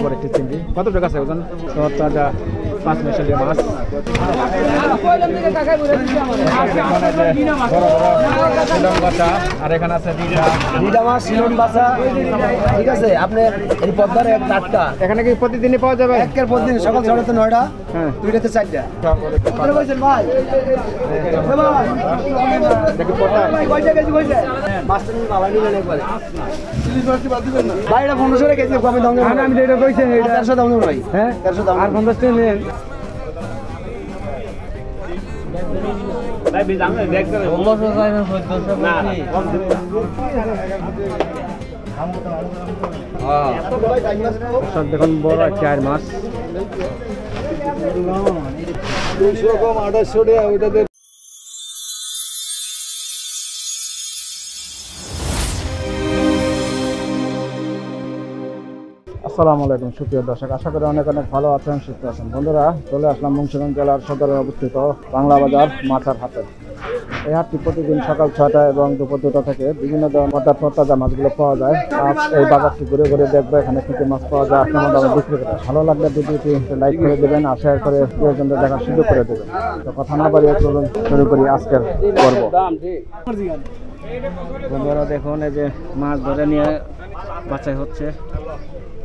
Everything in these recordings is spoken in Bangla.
বড় একটি চিংড়ি। কত টাকা আছে ওজন? তাজা 5 মিশালি মাছ। আর এখানে আছে দুইটা মাছ শিলন বাসা। ঠিক আছে, আপনি এই পদ্মার এক টাটকা। এখানে কি প্রতিদিনই পাওয়া যাবে? একের প্রতিদিন সকাল 6টা 9টা, হ্যাঁ, 2টাতে 4টা। ভাই দেখি পটা ভাই এটা 1500 টাকা কেজি কমে দাম। আমি তো এটা কইছি, 1300 দাম ভাই। হ্যাঁ 1300 দাম। আর 50 টাকা নেন। দেখুন বড় একটা আর মাছ 200 কম 2800 টাকা ওইটাতে। আসসালামু আলাইকুম সুপ্রিয় দর্শক, আশা করি অনেক অনেক ভালো আছেন, সুস্থ আছেন। বন্ধুরা, চলে আসলাম মুন্সিগঞ্জ জেলার সদরে অবস্থিত বাংলা বাজার মাছের হাটে। এই হাটটি প্রতিদিন সকাল 6টা এবং দুপুর 2টা থেকে বিভিন্ন ধরনের তাজা মাছগুলো পাওয়া যায়। আজ এই বাজারটি ঘুরে ঘুরে দেখবো এখানে কি কি মাছ পাওয়া যায়, আপনার দামে বিক্রি করে। ভালো লাগলে ভিডিওটি লাইক করে দেবেন আর শেয়ার করে প্রিয়জনদের দেখার সুযোগ করে দেবেন। তো কথা না বাড়িয়ে চলুন শুরু করি আজকের পর্ব। বন্ধুরা দেখুন, এই যে মাছ ধরে নিয়ে বাছাই হচ্ছে।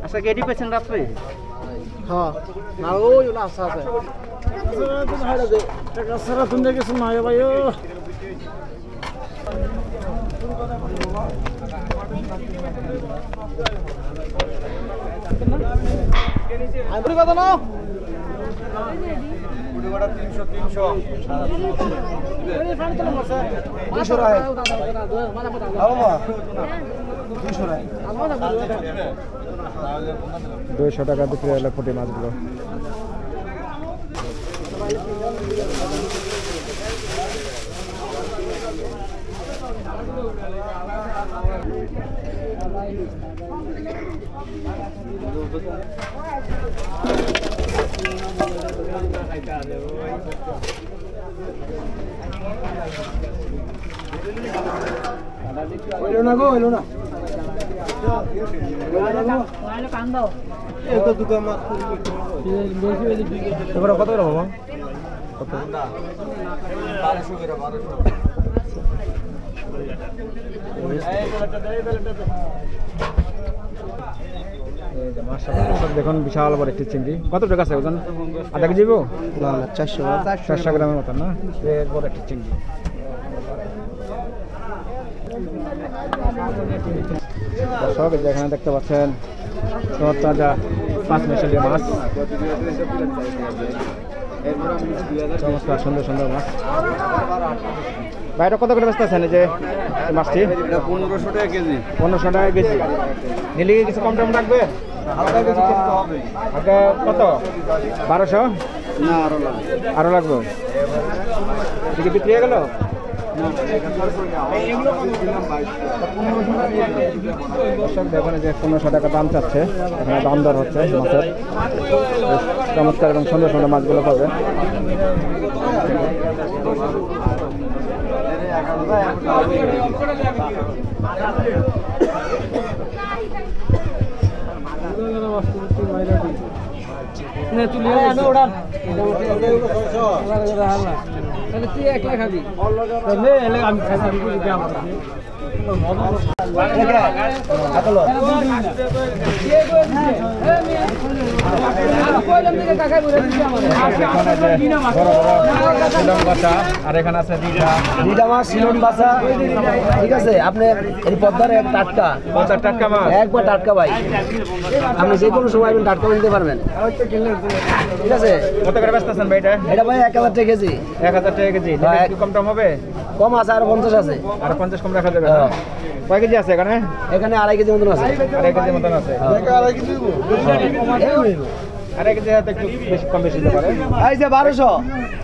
আচ্ছা, গেডি পেছেন রাত্রে? হ্যাঁ, না ওই না আছে আছে। টাকা সারা তুমি কিছু নাই ভাই। আমি কত নাও? 300 200 টাকা বিক্রি হলো পুঁটি মাছগুলো। এলো না গো, এলো না। কত করে বাবা? কত? দেখুন বিশাল বড় একটি চিংড়ি। কত টাকা আছে ওজন? আধা কেজি? না না, 400 গ্রামের মতন না? এর বড় একটি চিংড়ি। দর্শক, যেখানে দেখতে পাচ্ছেন তাজা 5 মিশালি মাছ। চমৎকার সুন্দর সুন্দর মাছ। বাইরে কত করে ব্যস্ত আছেন এই যে মাছটি? 1500 টাকা কেজি। 1500 টাকা কেজি। নিলে কিছু কম টম রাখবে? হালকা কিছু করতে হবে। হালকা কত? 1200? না, আরো লাগবে। এদিকে বিক্রি হয়ে গেল? দর্শক দেখুন, যে 1500 টাকা দাম চাচ্ছে। এখানে দাম দর হচ্ছে মাছের। চমৎকার এবং সুন্দর সুন্দর মাছগুলো পাবেন। তুই একলা খাবি? আমি আর এখানে আছে দুইটা মাছ শিলন বাসা। ঠিক আছে, আপনি এই পদ্মার এক টাটকা। টাটকা মাছ একবার টাটকা ভাই, আপনি যে কোনো সময় টাটকা নিতে পারবেন। ঠিক আছে, কত করে ব্যস্ত আছেন ভাই? এটা ভাই 1000 টাকা কেজি। 1000 টাকা কেজি। কম টম হবে? কম আছে, আরো 50 আছে। আরো 50 কম রাখা যাবে? কয় কেজি আছে এখানে? এখানে 2.5 কেজি মতন আছে। 2.5 কেজি মতন আছে। আর এক জায়গাতে একটু বেশি কম বেশি হতে পারে। এই যে 1200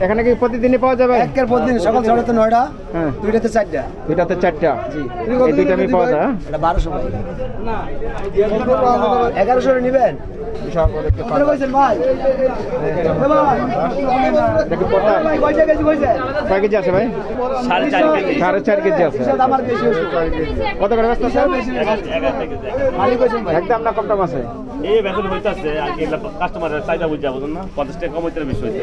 এখানে কি প্রতিদিনই পাওয়া যাবে? একের প্রতিদিন সকাল 6টা 9টা, হ্যাঁ, 2টাতে 4টা। 2টাতে 4টা। জি, এই দুইটা আমি পাওয়া যায়। এটা 1200 ভাই। না 1100 এর নেবেন? বিশাল বড় একটা কত কইছেন ভাই? দেখি পড়া ভাই কয়টা কেজি কইছে? কয় কেজি আছে ভাই? 4.5 কেজি। 4.5 কেজি আছে। সেটা আমার বেশি হচ্ছে। কত করে ব্যস্ত স্যার? 11 থেকে খালি কইছেন ভাই। একদম না, কম দাম আছে। এই বেতন হইতাছে আর কি কাস্টমারের চাহিদা বুঝা বুঝুন না 50 টাকা কম হইতে বেশি হইছে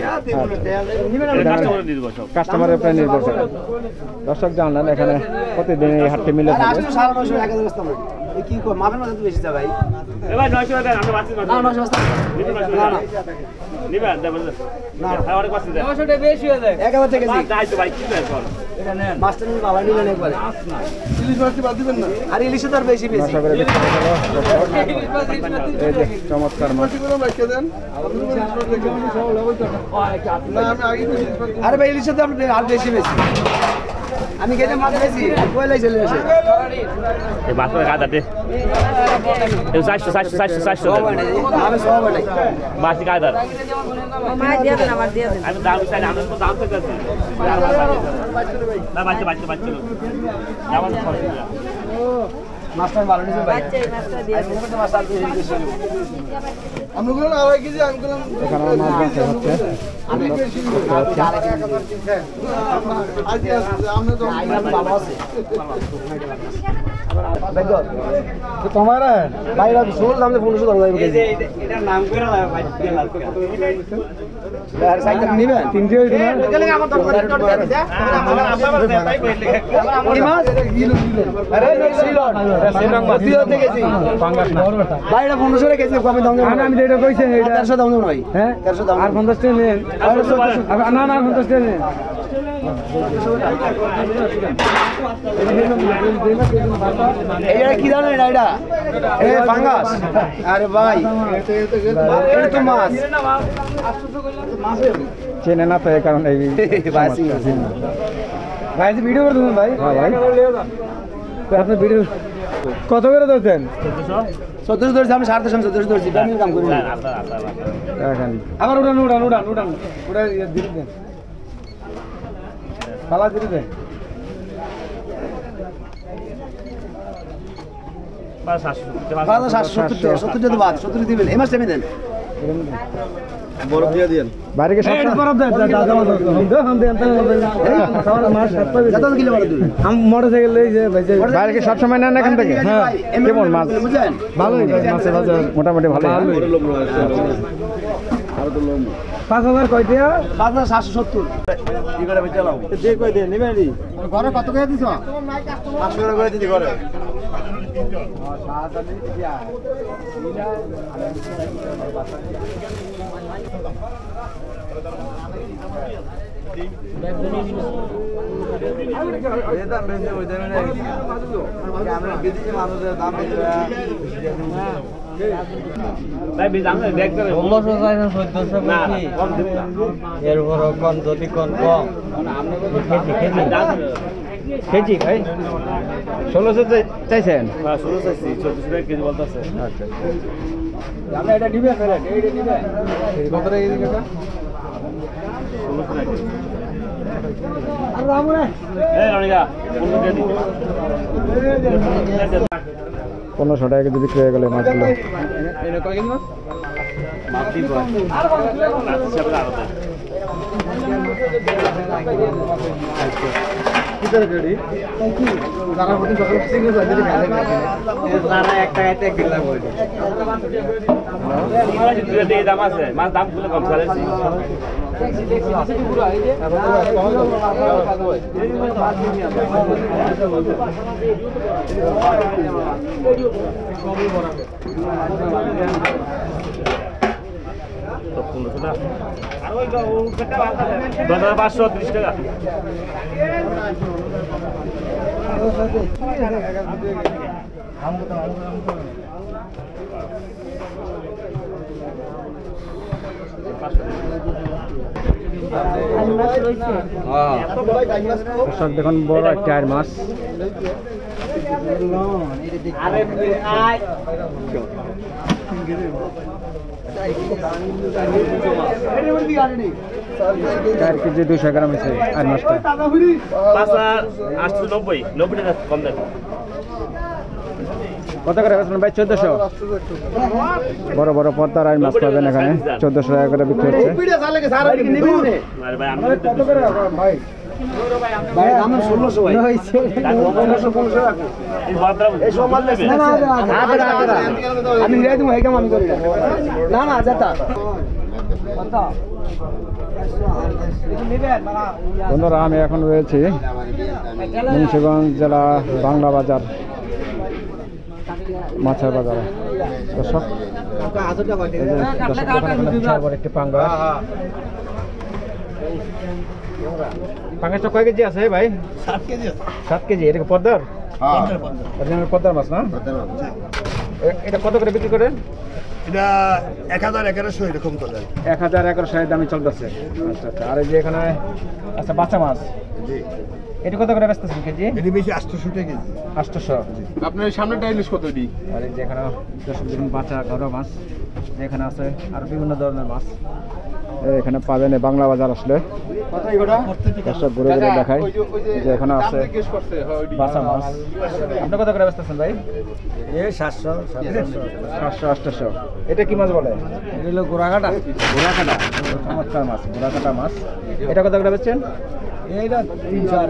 কাস্টমারের নির্ভর সব কাস্টমারের উপরে নির্ভর করে। দর্শক জানলেন এখানে প্রতিদিন এই হাটটি মিলে আর থাকে। 800 900 1000 বস্তা ভাই। এই কি কই মাপের মধ্যে তো বেশি যা ভাই। এ ভাই 900 টাকা আমরা বাঁচি না 900 বস্তা। না না নিবা দেবেন না আর অনেক বাঁচি দেন 900 টাকা বেশি হয়ে যায়। 1000 টাকা কেজি। যাই তো ভাই কি দেন বল এটা নেন। মাস্টার নিন বাবা নিলেন একবারে। ইলিশ মাছ বাদ দিবেন না। আর ইলিশে তো আর বেশি বেশি। আশা করি দেখতে পেলো এই যে চমৎকার মাছ। আরে ভাই ইলিশে তো আপনি আর বেশি বেশি। আমি কেটে মাছ বেশি কইলাই চলে আসে। এই বাতরে গাদা দে এই 400 আমি সব নাই। বাসি গাদা মা দিয়ে দেন আমার দিয়ে দেন আমি দাম চাই আমরা তো দাম থেকে আছি না বাচ্চা যেমন মাস্টার ভালো নিছে ভাই। বাচ্চা এই মাছটা দিয়ে দেন আমি তো মাছ আর বেশি। আমরা বললাম আড়াই কেজি, আমি বললাম এখানে মাছ বাছা হচ্ছে। আমি বেশি আজকে আসছে, আমরা তো ভালো আছে। তো তোমার ভাইরা সোল দাম যে 1500 দাম লাগবে কেজি। এটার নাম করে লাভ ভাই লাল করে। আর সাইকেল নিবেন? 300 হইতো না। গেলে আমার দরকার দিতে। আমার আব্বা বাবা তাই কইলে। কি মাছ? আরে সিলন। সিলন মাছ। 300 কেজি। পাঙ্গাস না। ভাইরা 1500 কেজি কমে দাম দেব। আমি তো এটা কইছি এটা 400 দাম দেব ভাই। হ্যাঁ 400 দাম। আর 50 টাকা নেন। না না 50 টাকা নেন। এইটা কি জানেন এটা? এই ফাঙ্গাস। আরে ভাই এটা তো মাছ। চেনে না তো এই কারণে এই ভাই ভাই ভিডিও করে দেন ভাই। হ্যাঁ ভাই, আপনি ভিডিও কত করে দিতেন? 1400 1400 ধরছি আমি 1450 ধরছি আমি কাম করি না। দেখেন আবার উড়ান ওটা দিয়ে দেন। পালা দিয়ে দেন। 770 টাকা বাদ 70 দিবেন। এই মাছ দিবেন। বরফ দিয়ে দিয়েন। বাইরে কি সব বরফ দেন দাদা हम देन মাছ 7 যত কিলো বড় দিবেন। हम মোটরসাইকেল লই যে ভাই বাইরে কি সব সময় নেন এখান থেকে? হ্যাঁ কেমন মাছ? বুঝলেন? ভালোই মাছের বাজার মোটামুটি ভালোই। আর তো লোম 5000 কয় দিয়া? 5770 কি করে বেচালাম? যে কই দেন নিবেন নি? ঘরে কত করে দিছ? 500 করে দিছি ঘরে। দাম বেশি ওই দামে নাই। আমরা বিদেশি মানুষের দাম বেশি। ভাই বিজাম দেখ করে 1600 চাই না 1400 না কম দিব না এর উপর কোন যদি কোন কম কেজি ভাই 1600 চাইছেন? হ্যাঁ 16 চাইছি 1400 টাকা কেজি বলতাছে আচ্ছা আমরা এটা নিবেন না এইটা নিবেন কত টাকা কেজি কাকা 1600 টাকা কেজি। আর রামুরে এই রনিকা 15 টাকা দিই 1500 টাকা কেজি বিক্রি হয়ে গেলে মাছগুলো। এনে কয় কেজি মাছ মাটি বল সেটা আরো দেয় কিতরে গড়ি কি যারা প্রতি সকাল সিঙ্গেল যায় যদি খাইলে যারা এক টাকাতে এক কিলো লাগবে তোমার যে দুই দাম আছে মাছ দাম গুলো কম চলেছে আর ওই 530 টাকা মাছ রয়েছে দর্শক দেখুন বড় একটা আর মাছ। আরে আয় চার কেজি 200 গ্রাম হয়েছে আর মাছটা। 890 টাকা কম দেন। কত করে বেচবেন ভাই? 1400। বড় বড় পদ্মার আর মাছ পাবেন এখানে 1400 টাকা করে বিক্রি হচ্ছে। আরে ভাই আমি কত করে ভাই? ভাই দাম 1600 ভাই। হইছে 1600 রাখো। এই ভদ্রা এই সব মাল না না আমি নিয়ে দিমু হেকাম আমি করি না না যেটা কত বন্ধুরা আমি এখন রয়েছি মুন্সিগঞ্জ জেলা বাংলা বাজার মাছের বাজারে। দর্শক একটি পাঙ্গাস। পাঙ্গাসটা কয় কেজি আছে ভাই? 7 কেজি আছে। 7 কেজি। এটা কি পদ্মার? হ্যাঁ পদ্মার মাছ না? এটা কত করে বিক্রি করেন? এটা 1000-1100 এরকম তো দেয়। 1000-1100 দামে চলতেছে। আচ্ছা আচ্ছা। আর এই যে এখানে আচ্ছা বাচ্চা মাছ, জি এটা কত করে বেচতেছেন কেজি? এটি বেশি 800 টাকা কেজি। 800। আপনার সামনেটা ইলিশ কত দি? আর এই যে এখানে বাচ্চা ঘরোয়া মাছ এখানে আছে, আর বিভিন্ন ধরনের মাছ এখানে পাবেন এই বাংলা বাজার আসলে। কত এগুলা? দর্শক ঘুরে ঘুরে দেখাই যে এখানে আছে বাচ্চা মাছ। আপনি কত করে বেচতেছেন ভাই? এই 700 700-800। এটা কি মাছ বলে? এটা হলো গোরাকাটা। গোড়াকাটা। চমৎকার মাছ, গোড়াকাটা মাছ। এটা কত করে বেচছেন? এইটা 300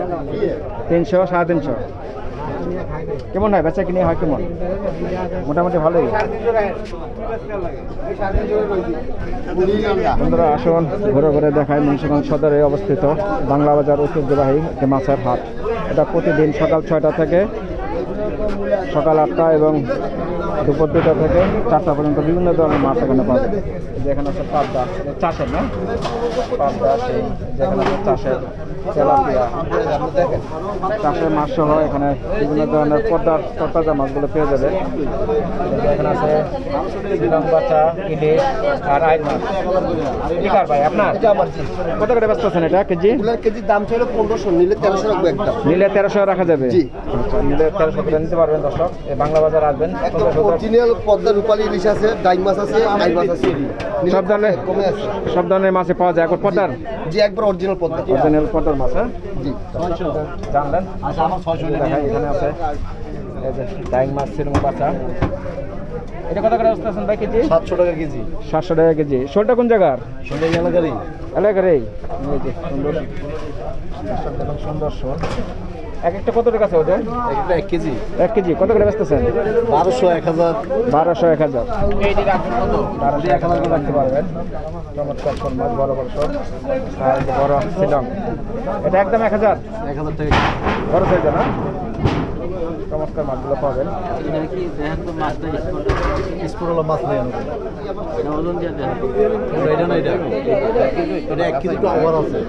300-350। কেমন হয় বেচা কিনে হয় কেমন? মোটামুটি ভালোই। বন্ধুরা আসুন ঘুরে ঘুরে দেখায় মুন্সিগঞ্জ সদরে অবস্থিত বাংলা বাজার ঐতিহ্যবাহী একটি মাছের হাট। এটা প্রতিদিন সকাল 6টা থেকে সকাল 8টা এবং দুপুর 2টা থেকে 4টা পর্যন্ত বিভিন্ন ধরনের মাছ এখানে পাবে। যেখানে আছে পাবদা চাষের না, পাবদা সেই যেখানে আছে চাষের তেলাপিয়া, চাষের মাছ সহ এখানে বিভিন্ন ধরনের তরতাজা মাছগুলো পেয়ে যাবে। এখানে আছে বাচ্চা, ইলিশ আর আইস মাছ। ঠিক আছে ভাই আপনার কত করে ব্যস্ত আছেন এটা কেজি? কেজির দাম ছিল 1500, নিলে 1300 রাখবো একদম। নিলে 1300 রাখা যাবে। জি। আচ্ছা, নিলে 1300 করে নিতে পারবেন দর্শক। এই বাংলা বাজার আসবেন। অরিজিনাল পদ্মা রূপালী ইলিশ আছে, ডাইং মাছ আছে, আই মাছ আছে। সব ধরনের কমে আছে। সব ধরনের মাছে পাওয়া যায় এখন পদ্মার? জি একবার অরিজিনাল পদ্মা। অরিজিনাল পদ্মার মাছ। হ্যাঁ জি জানলেন? আচ্ছা আমার 600 দেখাই এখানে আছে এই যে ডাইং মাছ ছিল বাচ্চা। এটা কত করে আসতেছেন ভাই কেজি? 700 টাকা কেজি। 700 টাকা কেজি। শোলটা কোন জায়গার? শুনে গেল গাড়ি এলাকার এই যে সুন্দর সুন্দর শোল। এক একটা কত টাকা আছে ওদের? একটা 1 কেজি 1 কেজি কত করে বেচতেছেন? 1200 1000 1200-1000। এইটি রাখবেন কত? 1200-1000 করে রাখতে পারবেন। চমৎকার শোল মাছ, বড় বড় শোল আর বড় শিলং। এটা একদম 1000 1000 টাকা বড় সাইজের না? চমৎকার মাছগুলো পাবেন। এটা কি দেখেন তো মাছটা স্পোরলা মাছ নেই এটা ওজন দিয়ে দেন এটা না এটা 1 কেজি তো ওভার আছে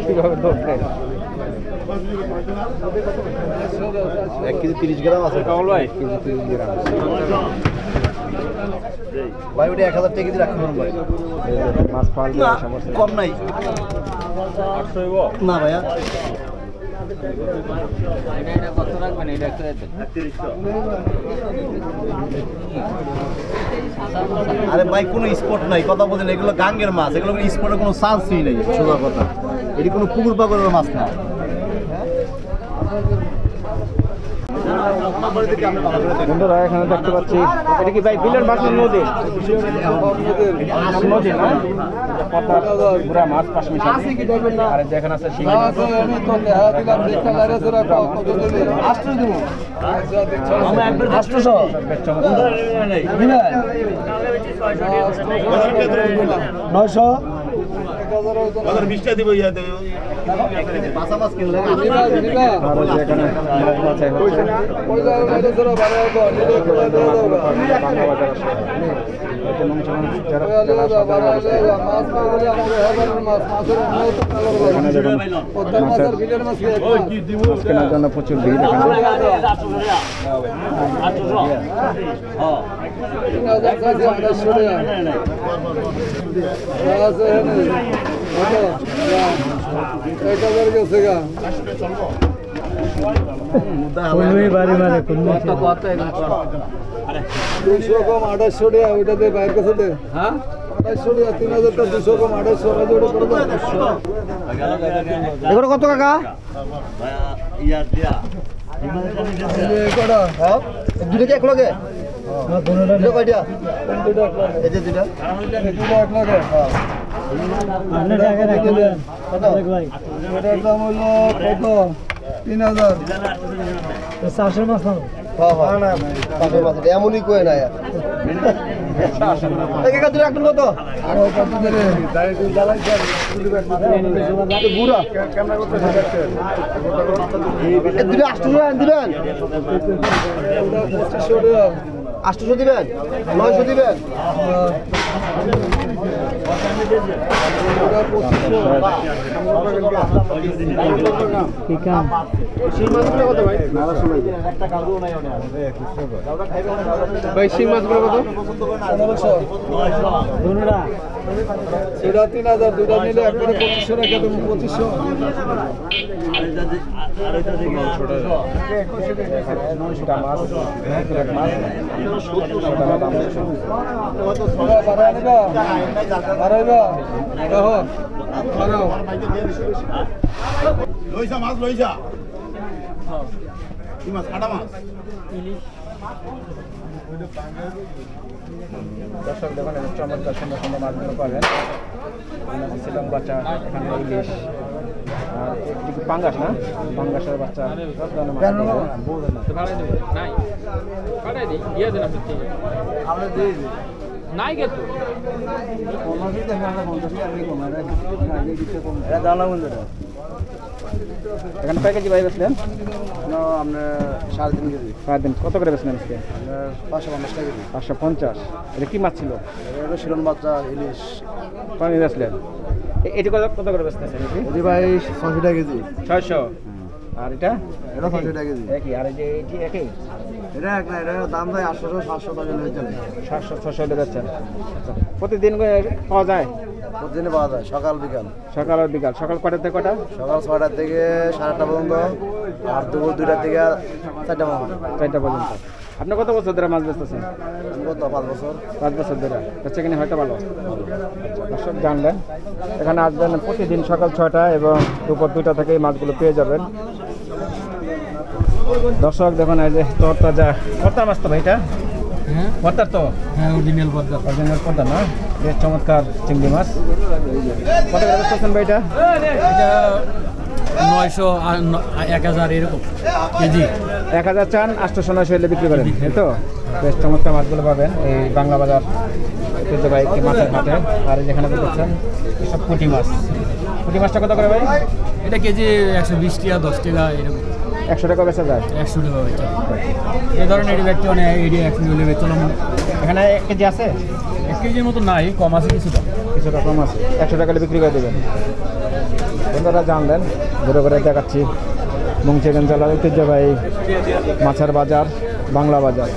কিভাবে ধরবেন? 1 কেজি 30 গ্রাম আছে কমল ভাই। কেজি 30 গ্রাম। ভাই ওটা 1000 টাকা কেজি রাখুন ভাই। এই যে মাছ পাওয়া যায় সমস্যা কম নাই 800 হইব? না ভাইয়া এটা কত রাখবেন এটা একটু দেন। 300। আরে ভাই কোনো স্পট নাই কথা বলেন এগুলো গাঙ্গের মাছ এগুলো স্পটের কোনো চান্সই নেই সোজা কথা এটি কোনো পুকুর পাগলের মাছ না বন্ধুরা এখানে দেখতে পাচ্ছি এটা কি ভাই বিলের মাছ না নদী? নদী না? পদ্মার গুড়া মাছ পাশ মিশালি। আর যেখানে আছে শিঙি মাছ। বেশ চমৎকার। 900 20টা দিব ইয়াতে মাছা মাছ কিনলে আর ওই যে এখানে মাছ বাছাই হচ্ছে। বাংলা বাজার আসে। এই যে মুন্সিগঞ্জ জেলা সদরে অবস্থিত। এখানে দেখুন মাছ কেনার জন্য প্রচুর ভিড় এখানে। 800 টাকা। 800। হ্যাঁ 3000 চাইছে 2800 টাকা আছে কত 1000 গেছে গা কোনই বাড়ি মানে কোন কত 200 কম 2800 টাকা ওইটাতে বাইর কাছে দে হ্যাঁ 2800 টাকা 3000 টা 200 কম 2800 টাকা ওটা করে দাও এগুলো কত কাকা ইয়ার দিয়া কটা হ্যাঁ দুটো কি এক লগে দুটো কয়টা দুটো এই যে দুটো এক লগে হ্যাঁ আপনি টাকা রাখবেন কত ভাই এটার দাম হলো কত 3000 তো 400 মাছ নাও হ্যাঁ না পাঁচের মাছ এমনই কই না এই কাকা দুটো রাখবেন কত কত ধরে বুড়া ক্যামেরা করতে এই দুটো 800 দিবেন 800 দিবেন 900 দিবেন কি কাম শিং মাছগুলো কত ভাই ভাই শিং মাছগুলো কত 1500 দুনুরা সেটা 3000 দুটো নিলে একবারে 2500 টাকা দেবো 2500 লইছা মাছ লইছা কি মাছ কাটা মাছ দর্শক দেখুন চমৎকার সুন্দর সুন্দর মাছগুলো পাবেন শিলং বাচ্চা এখানে ইলিশ আর একটু পাঙ্গাস না পাঙ্গাসের বাচ্চা সব ধরনের এখানে কয় কেজি ভাই বেচলেন আপনার 3.5 কেজি 5 কত করে বেচলেন আজকে 550 টাকা কেজি 550 এটা কি মাছ ছিল এটা শিলন বাচ্চা ইলিশ কমই বেচলেন এটি কত করে বেচতেছেন এটি ভাই 600 টাকা কেজি 600 আর এটা 600 টাকা কেজি একই আর এই যে এটি একই এটা এক না এটা দাম ভাই 800 700 টাকা হয়ে চলে 700 600 বেচছেন প্রতিদিন পাওয়া যায় প্রতিদিন পাওয়া যায় সকাল বিকাল সকাল আর বিকাল সকাল কটা থেকে কটা সকাল 6টা থেকে 8:30 পর্যন্ত আর দুপুর 2টা থেকে 4টা পর্যন্ত 4টা পর্যন্ত আপনি কত বছর ধরে মাছ বেচতেছেন আমি কত 5 বছর 5 বছর ধরে বেচে কিনে হয়তো ভালো দর্শক জানলেন এখানে আসবেন প্রতিদিন সকাল 6টা এবং দুপুর 2টা থেকে এই মাছগুলো পেয়ে যাবেন দর্শক দেখুন এই যে তরতাজা পদ্মা মাছ তো ভাইটা হ্যাঁ পদ্মার তো হ্যাঁ অরিজিনাল পদ্মা অরিজিনাল পদ্মা না বেশ চমৎকার চিংড়ি মাছ কত করে বেচতেছেন ভাইটা এটা 900 আর 1000 এরকম কেজি 1000 চান 800 900 হলে বিক্রি করেন এই তো বেশ চমৎকার মাছগুলো পাবেন এই বাংলা বাজার ঐতিহ্যবাহী একটি মাছের হাটে আর যেখানে দেখছেন এসব পুঁটি মাছটা কত করে ভাই এটা কেজি 120 টাকা 10 টাকা এরকম 100 টাকা বেচা যায় 100 টাকা বেচা এই ধরনের এটি ব্যক্তি অনেক এটি 100 হলে বেচলাম এখানে 1 কেজি আছে 1 কেজির মতো নাই কম আছে কিছুটা কম আছে 100 টাকা বিক্রি করে দেবেন বন্ধুরা জানলেন ঘুরে ঘুরে দেখাচ্ছি মুন্সিগঞ্জ জেলার ঐতিহ্যবাহী মাছের বাজার বাংলা বাজার